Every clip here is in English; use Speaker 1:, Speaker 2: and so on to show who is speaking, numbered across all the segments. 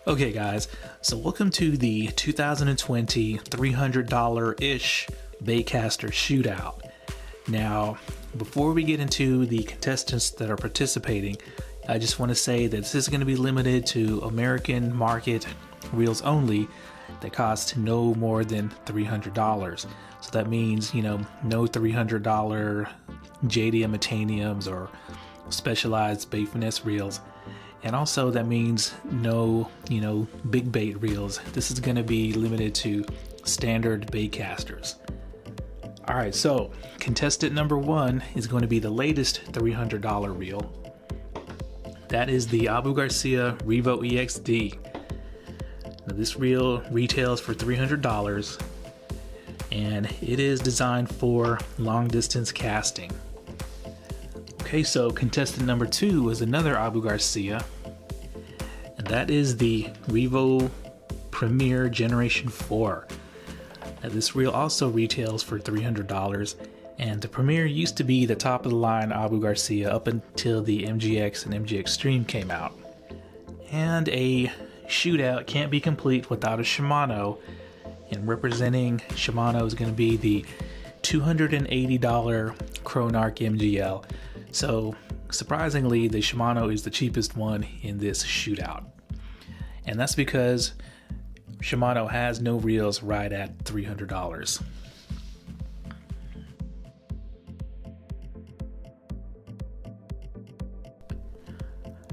Speaker 1: Okay guys, so welcome to the 2020 $300-ish Baitcaster shootout. Now, before we get into the contestants that are participating, I just want to say that this is going to be limited to American market reels only that cost no more than $300. So that means, no $300 JDM METANIUMs or specialized bait finesse reels. And also that means no, big bait reels. This is going to be limited to standard baitcasters. All right, so contestant number one is going to be the latest $300 reel. That is the Abu Garcia REVO EXD. Now, this reel retails for $300 and it is designed for long distance casting. Okay, so contestant number two is another Abu Garcia, and that is the REVO Premier Generation 4. Now, this reel also retails for $300, and the Premier used to be the top of the line Abu Garcia up until the MGX and MG Extreme came out. And a shootout can't be complete without a Shimano, and representing Shimano is going to be the $280 CHRONARCH MGL. So surprisingly, the Shimano is the cheapest one in this shootout. And that's because Shimano has no reels right at $300.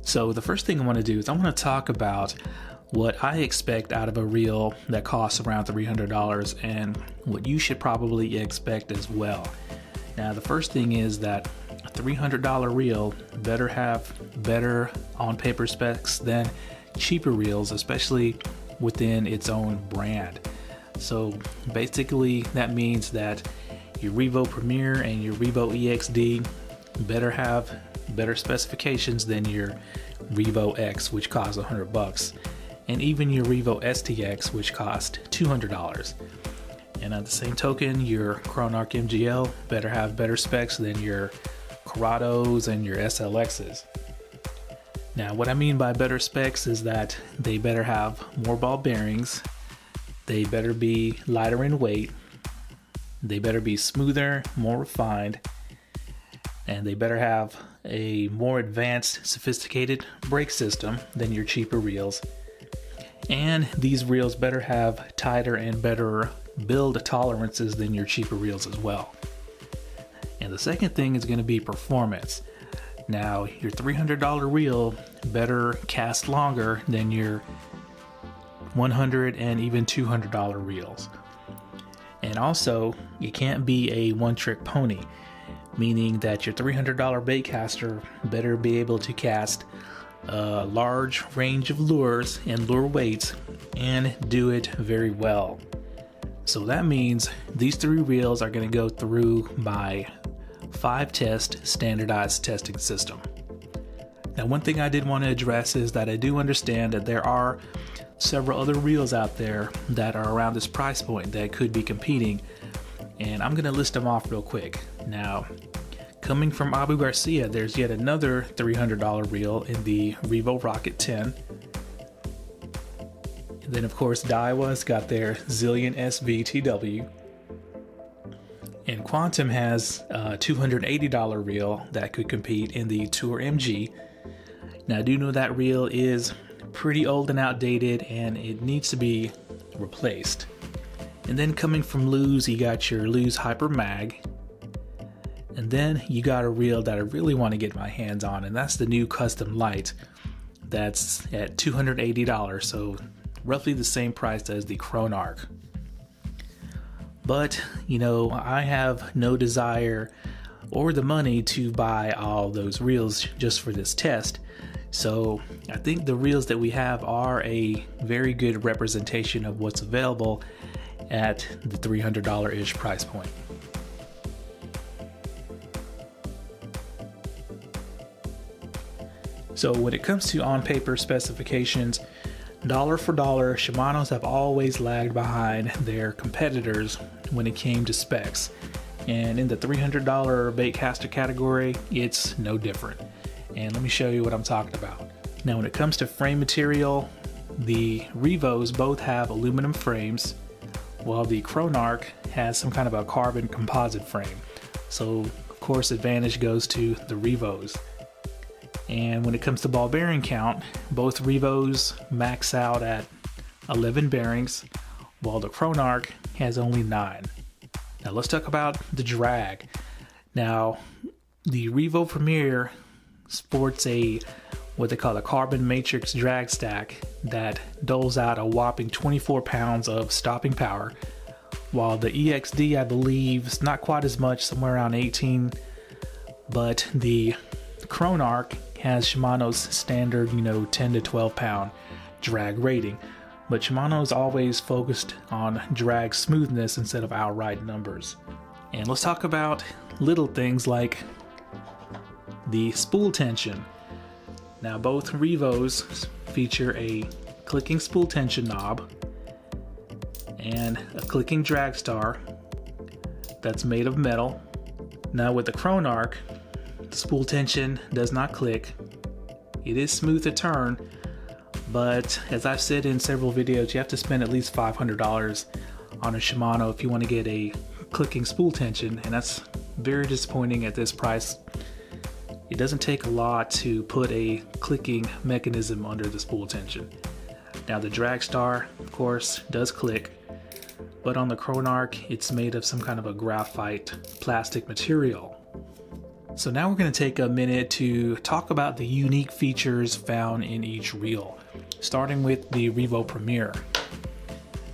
Speaker 1: So the first thing I want to do is I want to talk about what I expect out of a reel that costs around $300 and what you should probably expect as well. Now, the first thing is that a $300 reel better have better on-paper specs than cheaper reels, especially within its own brand. So basically that means that your REVO Premier and your REVO EXD better have better specifications than your REVO X, which costs $100, and even your REVO STX, which cost $200. And at the same token, your CHRONARCH MGL better have better specs than your CURADOs and your SLXs. Now, what I mean by better specs is that they better have more ball bearings, they better be lighter in weight, they better be smoother, more refined, and they better have a more advanced, sophisticated brake system than your cheaper reels. And these reels better have tighter and better build tolerances than your cheaper reels as well. And the second thing is going to be performance. Now, your $300 reel better cast longer than your $100 and even $200 reels. And also, it can't be a one-trick pony, meaning that your $300 baitcaster better be able to cast a large range of lures and lure weights and do it very well. So that means these three reels are going to go through my 5-test standardized testing system. Now, one thing I did want to address is that I do understand that there are several other reels out there that are around this price point that could be competing, and I'm going to list them off real quick. Now, coming from Abu Garcia, there's yet another $300 reel in the REVO Rocket 10. And then of course DAIWA's got their ZILLION SVTW. And Quantum has a $280 reel that could compete in the Tour MG. Now, I do know that reel is pretty old and outdated and it needs to be replaced. And then coming from LEWS, you got your LEWS Hyper Mag. And then you got a reel that I really want to get my hands on, and that's the new Custom Light. That's at $280, so roughly the same price as the CHRONARCH. But, I have no desire or the money to buy all those reels just for this test. So I think the reels that we have are a very good representation of what's available at the $300-ish price point. So when it comes to on-paper specifications, dollar for dollar, Shimanos have always lagged behind their competitors when it came to specs. And in the $300 baitcaster category, it's no different. And let me show you what I'm talking about. Now, when it comes to frame material, the REVOs both have aluminum frames, while the CHRONARCH has some kind of a carbon composite frame. So of course advantage goes to the REVOs. And when it comes to ball bearing count, both REVOs max out at 11 bearings, while the CHRONARCH has only 9. Now let's talk about the drag. Now the REVO Premier sports what they call a carbon matrix drag stack that doles out a whopping 24 pounds of stopping power, while the EXD, I believe, is not quite as much, somewhere around 18, but the CHRONARCH has Shimano's standard, 10 to 12 pound drag rating. But Shimano is always focused on drag smoothness instead of outright numbers. And let's talk about little things like the spool tension. Now both REVOs feature a clicking spool tension knob and a clicking drag star that's made of metal. Now with the CHRONARCH, the spool tension does not click. It is smooth to turn, but as I've said in several videos, you have to spend at least $500 on a Shimano if you want to get a clicking spool tension, and that's very disappointing at this price. It doesn't take a lot to put a clicking mechanism under the spool tension. Now the drag star, of course, does click, but on the CHRONARCH, it's made of some kind of a graphite plastic material. So now we're going to take a minute to talk about the unique features found in each reel, starting with the REVO Premier.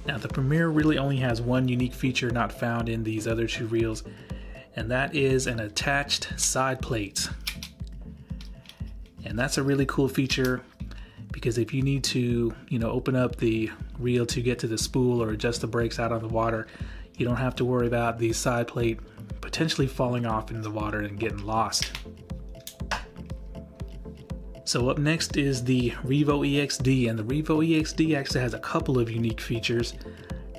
Speaker 1: Now the Premier really only has one unique feature not found in these other two reels, and that is an attached side plate. And that's a really cool feature because if you need to, open up the reel to get to the spool or adjust the brakes out on the water, you don't have to worry about the side plate potentially falling off into the water and getting lost. So up next is the REVO EXD, and the REVO EXD actually has a couple of unique features.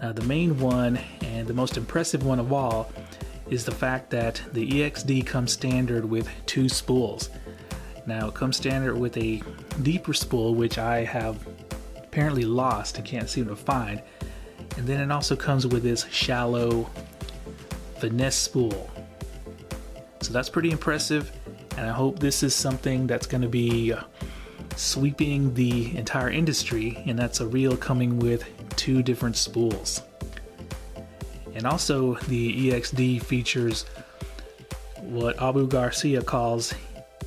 Speaker 1: The main one, and the most impressive one of all, is the fact that the EXD comes standard with 2 spools. Now it comes standard with a deeper spool, which I have apparently lost and can't seem to find. And then it also comes with this shallow finesse spool. So that's pretty impressive, and I hope this is something that's going to be sweeping the entire industry, and that's a reel coming with 2 different spools. And also the EXD features what Abu Garcia calls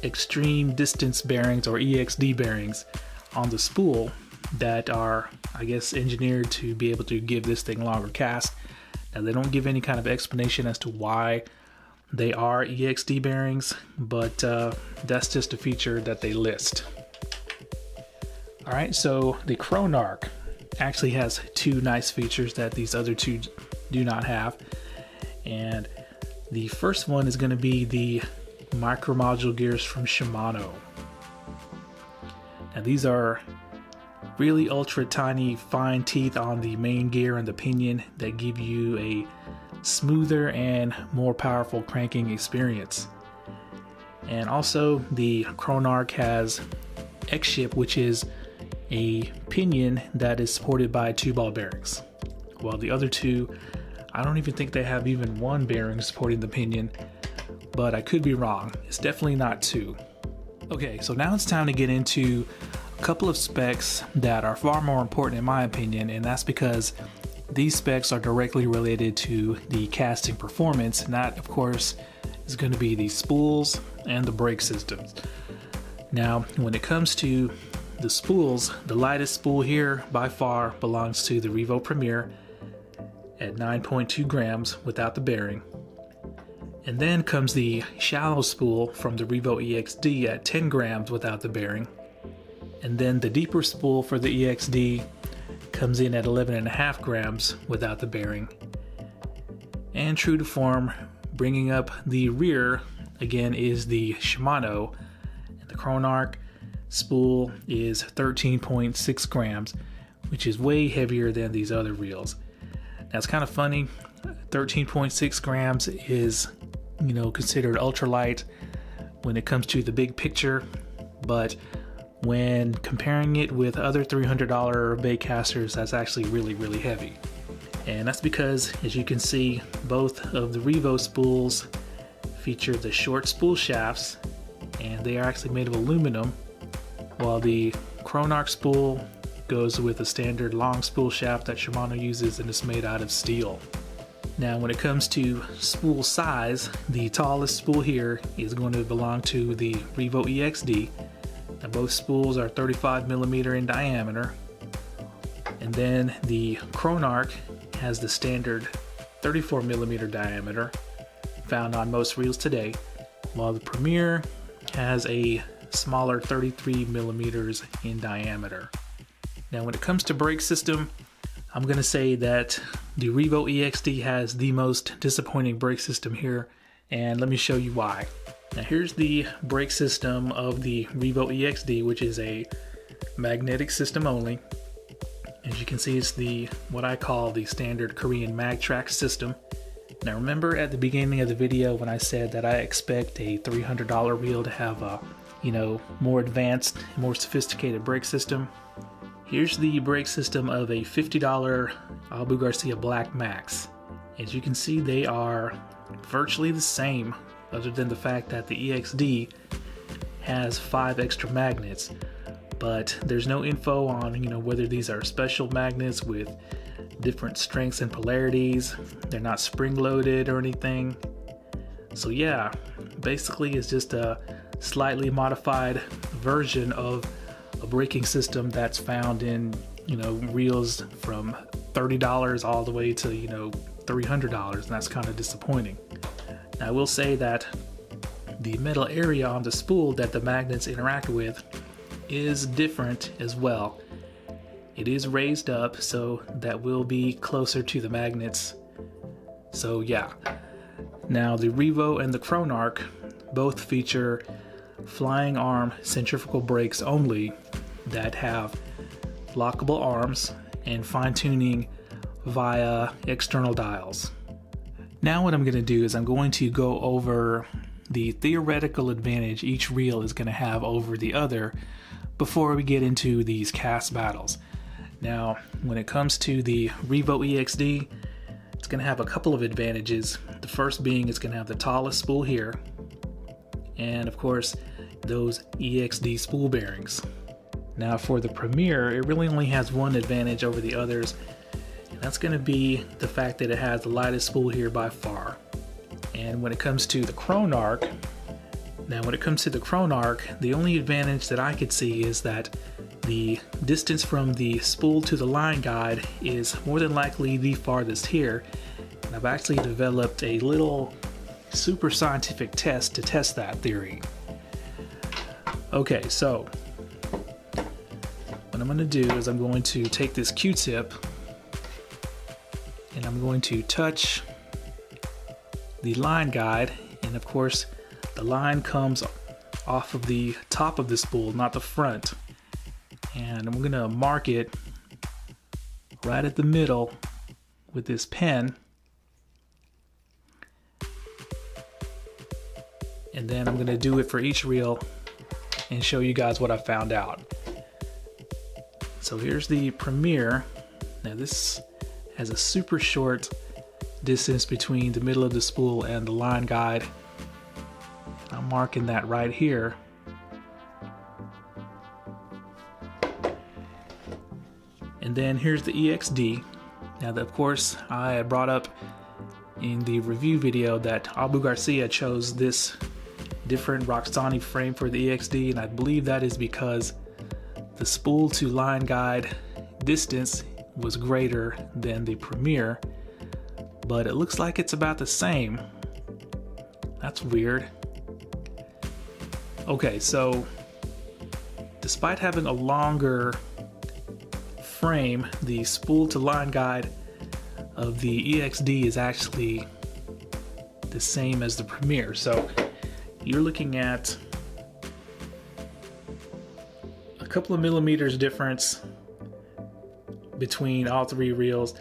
Speaker 1: extreme distance bearings, or EXD bearings, on the spool that are, I guess, engineered to be able to give this thing longer cast. Now they don't give any kind of explanation as to why they are EXD bearings, but that's just a feature that they list. Alright, so the CHRONARCH actually has 2 nice features that these other 2 do not have. And the first one is going to be the micro module gears from Shimano. Now these are really ultra tiny fine teeth on the main gear and the pinion that give you a smoother and more powerful cranking experience. And also the CHRONARCH has X-ship, which is a pinion that is supported by 2 ball bearings, while the other 2, I don't even think they have even 1 bearing supporting the pinion, but I could be wrong. It's definitely not 2. Okay, so now it's time to get into a couple of specs that are far more important in my opinion, and that's because these specs are directly related to the casting performance, and that of course is going to be the spools and the brake systems. Now when it comes to the spools, the lightest spool here by far belongs to the REVO Premier at 9.2 grams without the bearing. And then comes the shallow spool from the REVO EXD at 10 grams without the bearing. And then the deeper spool for the EXD comes in at 11.5 grams without the bearing. And true to form, bringing up the rear again is the Shimano. And the CHRONARCH spool is 13.6 grams, which is way heavier than these other reels. Now it's kind of funny, 13.6 grams is considered ultralight when it comes to the big picture, but when comparing it with other $300 baitcasters, that's actually really heavy. And that's because, as you can see, both of the REVO spools feature the short spool shafts, and they are actually made of aluminum, while the CHRONARCH spool goes with a standard long spool shaft that Shimano uses, and it's made out of steel. Now when it comes to spool size, the tallest spool here is going to belong to the REVO EXD. Now both spools are 35mm in diameter, and then the CHRONARCH has the standard 34mm diameter found on most reels today, while the Premier has a smaller 33mm in diameter. Now when it comes to brake system, I'm going to say that the REVO EXD has the most disappointing brake system here, and let me show you why. Now here's the brake system of the REVO EXD, which is a magnetic system only. As you can see, it's the what I call the standard Korean mag track system. Now remember at the beginning of the video when I said that I expect a $300 reel to have a, more advanced, more sophisticated brake system? Here's the brake system of a $50 Abu Garcia Black Max. As you can see, they are virtually the same, other than the fact that the EXD has 5 extra magnets. But there's no info on whether these are special magnets with different strengths and polarities. They're not spring loaded or anything. So yeah, basically it's just a slightly modified version of a braking system that's found in reels from $30 all the way to $300, and that's kind of disappointing. Now I will say that the metal area on the spool that the magnets interact with is different as well. It is raised up, so that will be closer to the magnets. So yeah. Now the REVO and the CHRONARCH both feature flying arm centrifugal brakes only that have lockable arms and fine-tuning via external dials. Now what I'm going to do is I'm going to go over the theoretical advantage each reel is going to have over the other before we get into these cast battles. Now, when it comes to the REVO EXD, it's going to have a couple of advantages. The first being it's going to have the tallest spool here, and of course, those EXD spool bearings. Now for the Premier, it really only has one advantage over the others, and that's going to be the fact that it has the lightest spool here by far. And when it comes to the CHRONARCH, the only advantage that I could see is that the distance from the spool to the line guide is more than likely the farthest here. And I've actually developed a little super scientific test to test that theory. Okay, so what I'm going to do is I'm going to take this Q-tip and I'm going to touch the line guide, and of course the line comes off of the top of the spool, not the front. And I'm going to mark it right at the middle with this pen. And then I'm going to do it for each reel and show you guys what I found out. So here's the Premier. Now this has a super short distance between the middle of the spool and the line guide. I'm marking that right here. And then here's the EXD. Now of course I brought up in the review video that Abu Garcia chose this different Roxani frame for the EXD, and I believe that is because the spool to line guide distance was greater than the Premier, but it looks like it's about the same. That's weird. Okay, so despite having a longer frame, the spool to line guide of the EXD is actually the same as the Premier. So you're looking at a couple of millimeters difference between all three reels,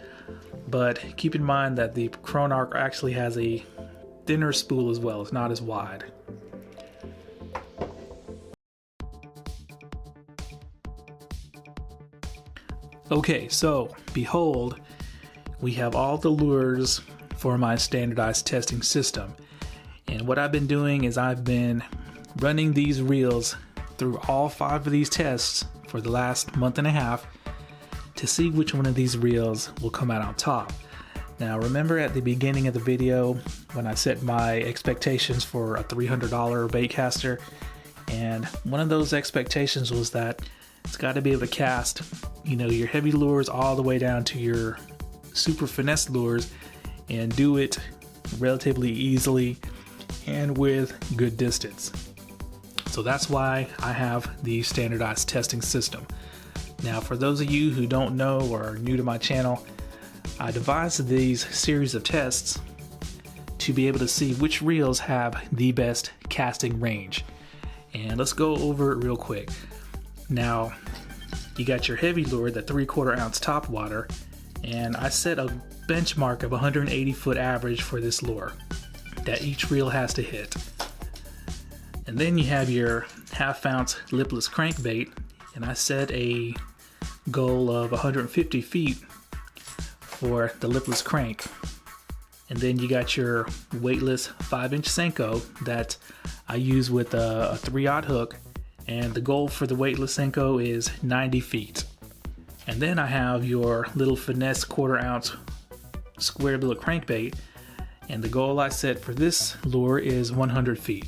Speaker 1: but keep in mind that the CHRONARCH actually has a thinner spool as well. It's not as wide. Okay, so behold, we have all the lures for my standardized testing system. And what I've been doing is I've been running these reels through all 5 of these tests for the last month and a half to see which one of these reels will come out on top. Now remember at the beginning of the video when I set my expectations for a $300 Baitcaster, and one of those expectations was that it's got to be able to cast, you know, your heavy lures all the way down to your super finesse lures and do it relatively easily and with good distance. So that's why I have the standardized testing system. Now for those of you who don't know or are new to my channel, I devised these series of tests to be able to see which reels have the best casting range. And let's go over it real quick. Now, you got your heavy lure, the 3/4 ounce top water, and I set a benchmark of 180 foot average for this lure that each reel has to hit. And then you have your 1/2 ounce lipless crankbait, and I set a goal of 150 feet for the lipless crank. And then you got your weightless 5-inch Senko that I use with a 3/0 hook, and the goal for the weightless Senko is 90 feet. And then I have your little finesse 1/4 ounce square billet crankbait, and the goal I set for this lure is 100 feet.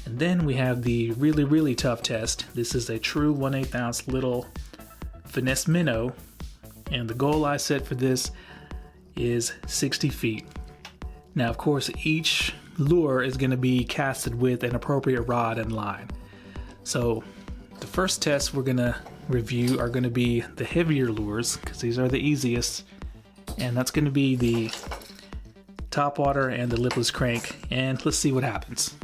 Speaker 1: And then we have the really tough test. This is a true 1/8 ounce little finesse minnow, and the goal I set for this is 60 feet. Now of course each lure is going to be casted with an appropriate rod and line. So the first tests we're going to review are going to be the heavier lures, because these are the easiest, and that's going to be the topwater and the lipless crank, and let's see what happens.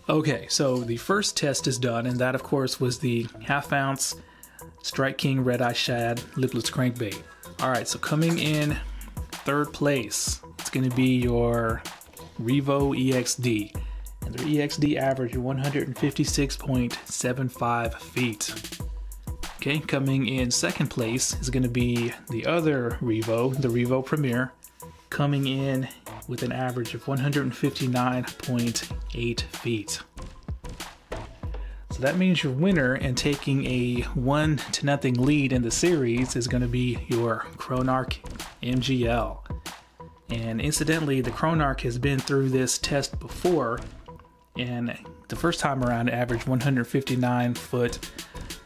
Speaker 1: Okay, so the first test is done, and that of course was the 1/2 ounce Strike King Red Eye Shad lipless crankbait. Alright, so coming in 3rd place, it's going to be your REVO EXD. And their EXD average 156.75 feet. Okay, coming in 2nd place is going to be the other REVO, the REVO Premier, coming in with an average of 159.8 feet. So that means your winner and taking a 1-0 lead in the series is going to be your CHRONARCH MGL. And incidentally, the CHRONARCH has been through this test before, and the first time around it averaged 159 foot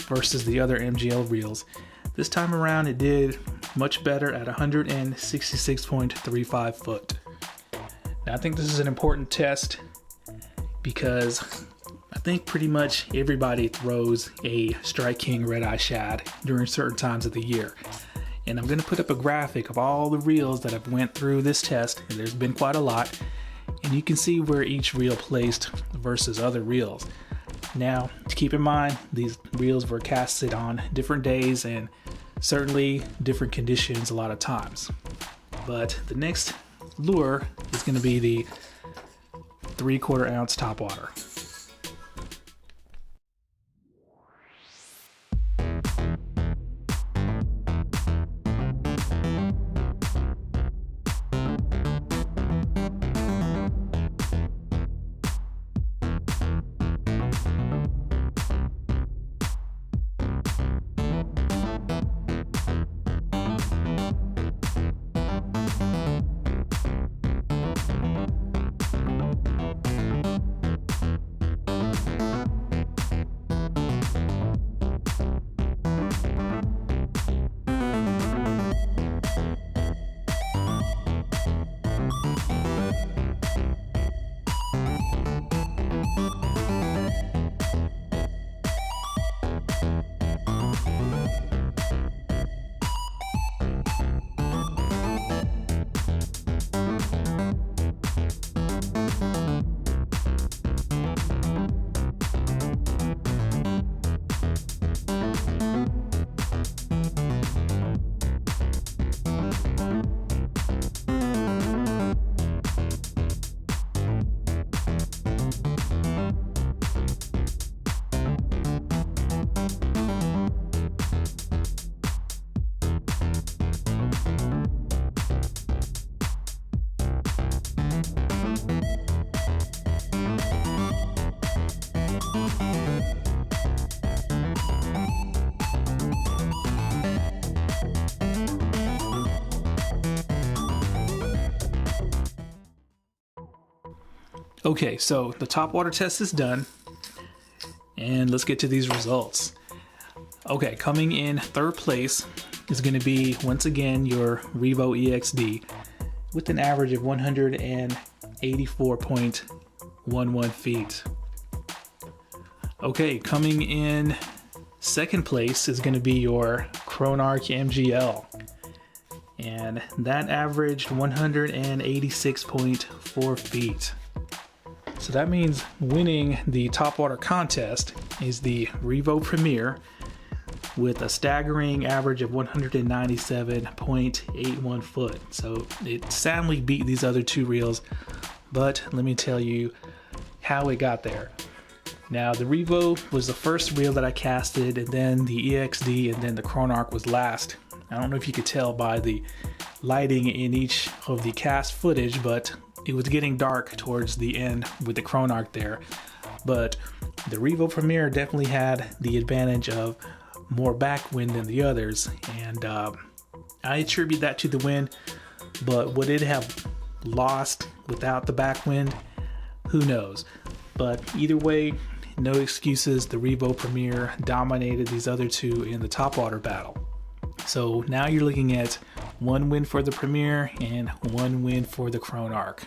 Speaker 1: versus the other MGL reels. This time around it did much better at 166.35 foot. Now I think this is an important test because I think pretty much everybody throws a Strike King Red Eye Shad during certain times of the year. And I'm going to put up a graphic of all the reels that I've went through this test, and there's been quite a lot, and you can see where each reel placed versus other reels. Now, to keep in mind, these reels were casted on different days, and Certainly different conditions a lot of times. But the next lure is going to be the 3/4 ounce topwater. Okay, so the topwater test is done, and let's get to these results. Okay, coming in third place is going to be, once again, your REVO EXD with an average of 184.11 feet. Okay, coming in second place is going to be your CHRONARCH MGL, and that averaged 186.4 feet. So that means winning the topwater contest is the REVO Premier with a staggering average of 197.81 foot. So it sadly beat these other two reels, but let me tell you how it got there. Now, the REVO was the first reel that I casted, and then the EXD, and then the CHRONARCH was last. I don't know if you could tell by the lighting in each of the cast footage, but it was getting dark towards the end with the CHRONARCH there. But the REVO Premier definitely had the advantage of more backwind than the others, and I attribute that to the wind. But would it have lost without the backwind? Who knows? But either way, no excuses. The REVO Premier dominated these other two in the topwater battle. So now you're looking at one win for the Premier and one win for the CHRONARCH.